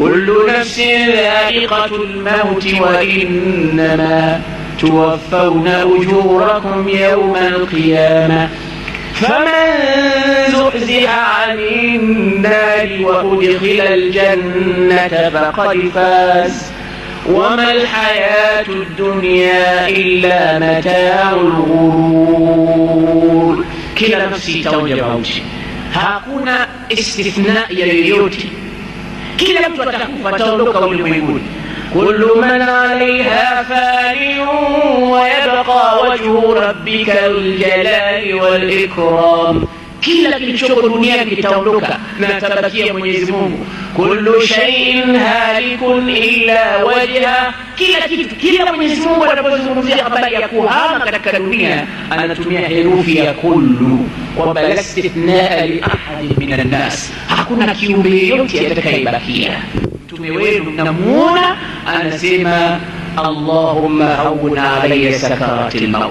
كل نفس ذائقة الموت وإنما توفون أجوركم يوم القيامة فمن زحزح عن النار وأدخل الجنة فقد فاز وما الحياة الدنيا إلا متاع الغرور. Kila nafsi itaonja mauti, hakuna istithna ya yoyote. Kila mtu atakufa, ataondoka ulimwenguni. Kullu man alaiha fanin wa yabqa wajhu rabbika dhul jalali wal ikram. Kila kilichoko duniani kitaondoka na tabakia Mwenyezi Mungu. Kullu shay'in halikun illa wajha. Kila kitu, kila Mwenyezi Mungu anapozungumzia habari ya kuhama katika dunia anatumia herufi ya kullu, kwamba la istithnaa li ahadin minan nas, hakuna kiumbe yote atakayebakia. Mtume wenu mnamuona anasema Allahumma hawwin alayya sakaratil maut.